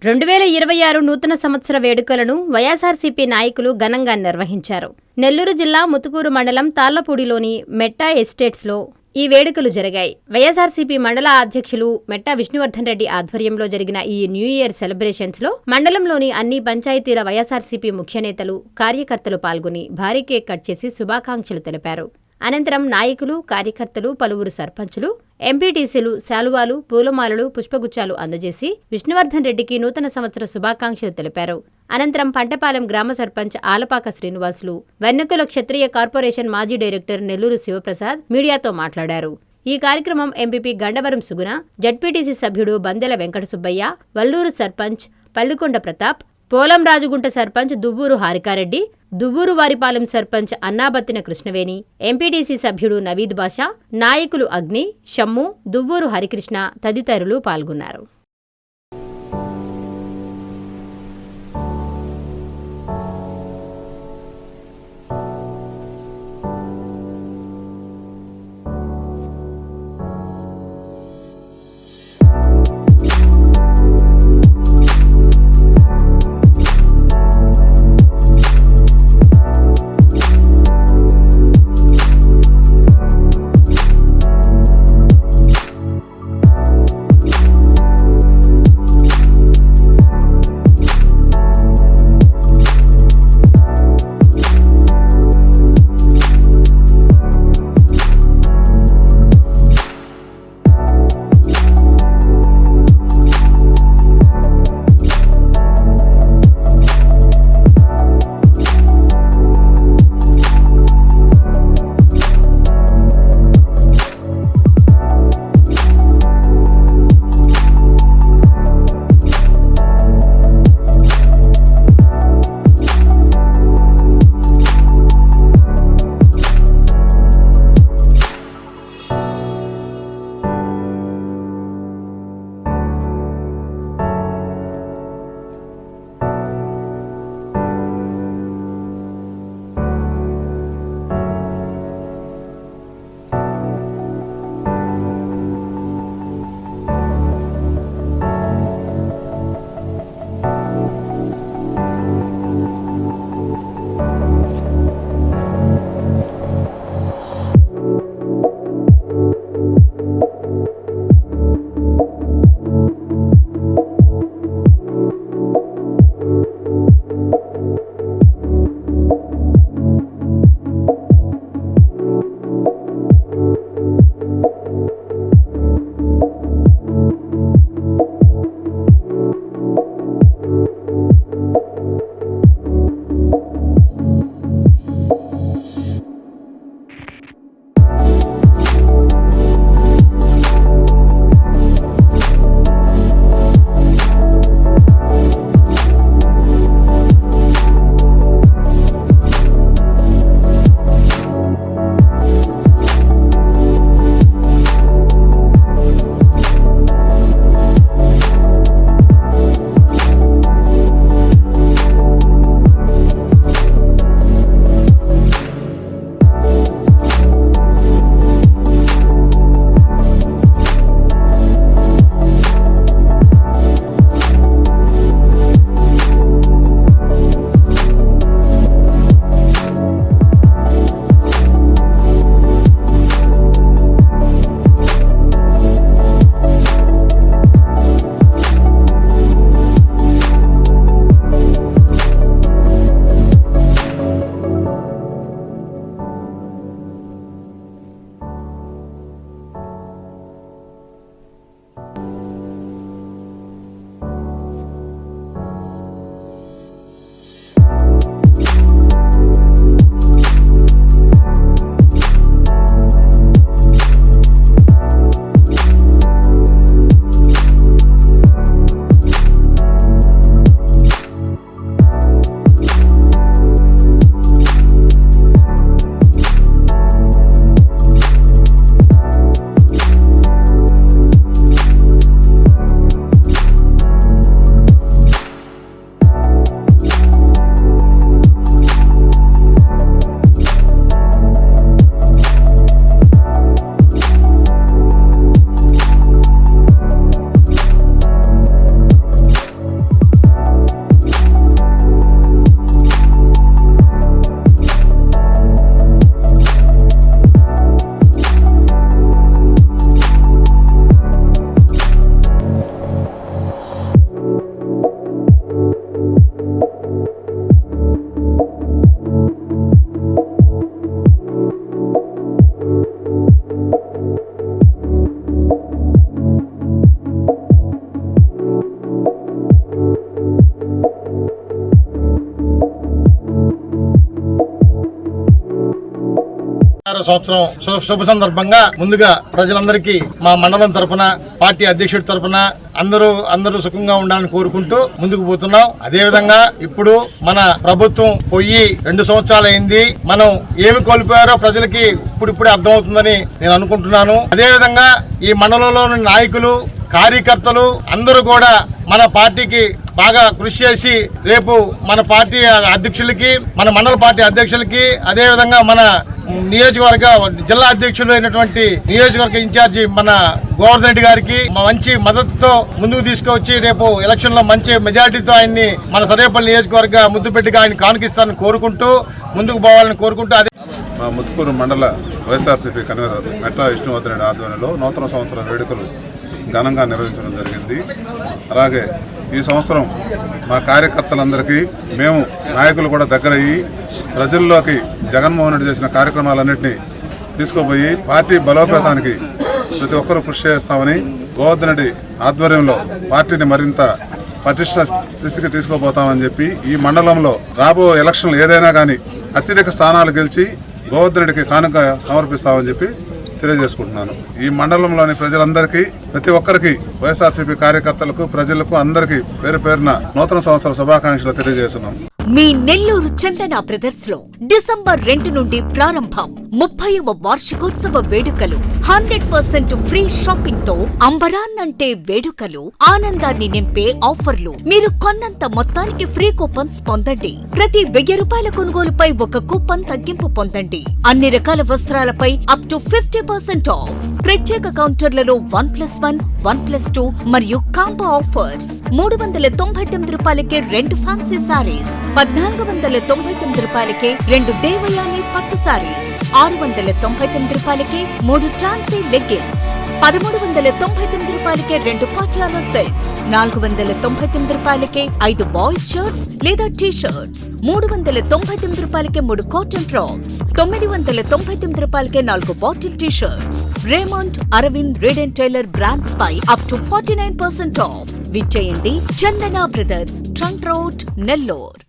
2026 నూతన సంవత్సర వేడుకలను వైఎస్ఆర్సీపీ నాయకులు ఘనంగా నిర్వహించారు. నెల్లూరు జిల్లా ముతుకూరు మండలం తాళ్లపూడిలోని మెట్టా ఎస్టేట్స్లో ఈ వేడుకలు జరిగాయి. వైఎస్ఆర్సీపీ మండల అధ్యక్షులు మెట్టా విష్ణువర్ధన్ రెడ్డి ఆధ్వర్యంలో జరిగిన ఈ న్యూ ఇయర్ సెలబ్రేషన్స్ లో మండలంలోని అన్ని పంచాయతీల వైఎస్ఆర్సీపీ ముఖ్య నేతలు, కార్యకర్తలు పాల్గొని భారీ కేక్ కట్ చేసి శుభాకాంక్షలు తెలిపారు. అనంతరం నాయకులు, కార్యకర్తలు, పలువురు సర్పంచులు, ఎంపీటీసీలు శాలువాలు, పూలమాలలు, పుష్పగుచ్చాలు అందజేసి విష్ణువర్ధన్ రెడ్డికి నూతన సంవత్సర శుభాకాంక్షలు తెలిపారు. అనంతరం పంటపాలెం గ్రామ సర్పంచ్ ఆలపాక శ్రీనివాసులు, వెన్నెకల క్షత్రియ కార్పొరేషన్ మాజీ డైరెక్టర్ నెల్లూరు శివప్రసాద్ మీడియాతో మాట్లాడారు. ఈ కార్యక్రమం ఎంపీపీ గండవరం సుగుణ, జడ్పీటీసీ సభ్యుడు బందెల వెంకట సుబ్బయ్య, వల్లూరు సర్పంచ్ పల్లికొండ ప్రతాప్, పోలం రాజుగుంట సర్పంచ్ దువ్వూరు హారికారెడ్డి, దువ్వూరు వారిపాలెం సర్పంచ్ అన్నాబత్తిన కృష్ణవేణి, ఎంపీటీసీ సభ్యుడు నవీద్ బాషా, నాయకులు అగ్ని, షమ్ము, దువ్వూరు హరికృష్ణ తదితరులు పాల్గొన్నారు. సంవత్సరం శుభ సందర్భంగా ముందుగా ప్రజలందరికీ మా మండలం తరపున, పార్టీ అధ్యక్షుడి తరపున అందరూ సుఖంగా ఉండాలని కోరుకుంటూ ముందుకు పోతున్నాం. అదే విధంగా ఇప్పుడు మన ప్రభుత్వం పోయి 2 సంవత్సరాలు అయింది. మనం ఏమి కోల్పోయారో ప్రజలకి ఇప్పుడిప్పుడే అర్థమవుతుందని నేను అనుకుంటున్నాను. అదే విధంగా ఈ మండలంలోని నాయకులు, కార్యకర్తలు అందరూ కూడా మన పార్టీకి బాగా కృషి చేసి రేపు మన పార్టీ అధ్యక్షులకి, మన మండల పార్టీ అధ్యక్షులకి, అదే విధంగా మన నియోజకవర్గ జిల్లా అధ్యక్షులు అయినటువంటి నియోజకవర్గ ఇన్ఛార్జి మన గోవర్ధన్ రెడ్డి గారికి మంచి మద్దతుతో ముందుకు తీసుకువచ్చి రేపు ఎలక్షన్ లో మంచి మెజార్టీతో ఆయన్ని మన సర్వేపల్లి నియోజకవర్గ ముద్దుపెట్టిగా ఆయన కానుకిస్తారని కోరుకుంటూ ముందుకు పోవాలని కోరుకుంటూ అదే మా ముత్తుకూరు మండల వైఎస్ఆర్సీపీ కన్వీనర్ మెట్టా విష్ణువర్ధన్ రెడ్డి ఆధ్వర్యంలో నూతన సంవత్సర వేడుకలు ఘనంగా నిర్వహించడం జరిగింది. అలాగే ఈ సంవత్సరం మా కార్యకర్తలందరికీ మేము నాయకులు కూడా దగ్గరయ్యి ప్రజల్లోకి జగన్మోహన్ రెడ్డి చేసిన కార్యక్రమాలన్నింటినీ తీసుకుపోయి పార్టీ బలోపేతానికి ప్రతి ఒక్కరూ కృషి చేస్తామని, గోవర్ధన్ రెడ్డి ఆధ్వర్యంలో పార్టీని మరింత పటిష్ట స్థితికి తీసుకుపోతామని చెప్పి ఈ మండలంలో రాబో ఎలక్షన్లు ఏదైనా కానీ అత్యధిక స్థానాలు గెలిచి గోవర్ధన్ రెడ్డికి కానుక సమర్పిస్తామని చెప్పి తెలియజేసుకుంటున్నాను. ఈ మండలంలోని ప్రజలందరికీ, ప్రతి ఒక్కరికి, వైఎస్ఆర్సీపీ కార్యకర్తలకు, ప్రజలకు అందరికీ పేరు పేరున నూతన సంవత్సర శుభాకాంక్షలు తెలియజేస్తున్నాం. మీ నెల్లూరు చందన బ్రదర్స్ లో డిసెంబర్ 2 నుండి ప్రారంభం 30వ వార్షికోత్సవ వేడుకలు. 100% ఫ్రీ షాపింగ్ తో అంబరాన్నంటే వేడుకలు, ఆనందాన్ని నింపే ఆఫర్లు. మీరు కొన్నంత మొత్తానికి ఫ్రీ కూపన్స్ పొందండి. ప్రతి 1000 రూపాయల కొనుగోలుపై ఒక కూపన్ తగ్గింపు పొందండి. అన్ని రకాల వస్త్రాలపై అప్ టు 50% ఆఫ్. ప్రత్యేక కౌంటర్లలో 1+1, 1+2 మరియు కాంబో ఆఫర్స్. 399 రూపాయలకే 2 ఫ్యాన్సీ సారీస్, 1499 రూపాయలకే 2 దేవయాని పట్టు సారీస్, 699 రూపాయలకే 3 టాన్సీ లెగ్గిన్స్, 1399 రూపాయలకే 2 పాటియాలా సెట్స్, 499 రూపాయలకే 5 బాయ్స్ షర్ట్స్ లేదా టీ షర్ట్స్, 399 రూపాయలకే 3 కాటన్ ఫ్రాక్స్, 999 రూపాయలకే 4 bottle T shirts. Raymond, Arvind, Reid and Taylor brands పై అప్ టు 49% ఆఫ్. విచ్చేయండి Chandana brothers, trunk road, Nellore.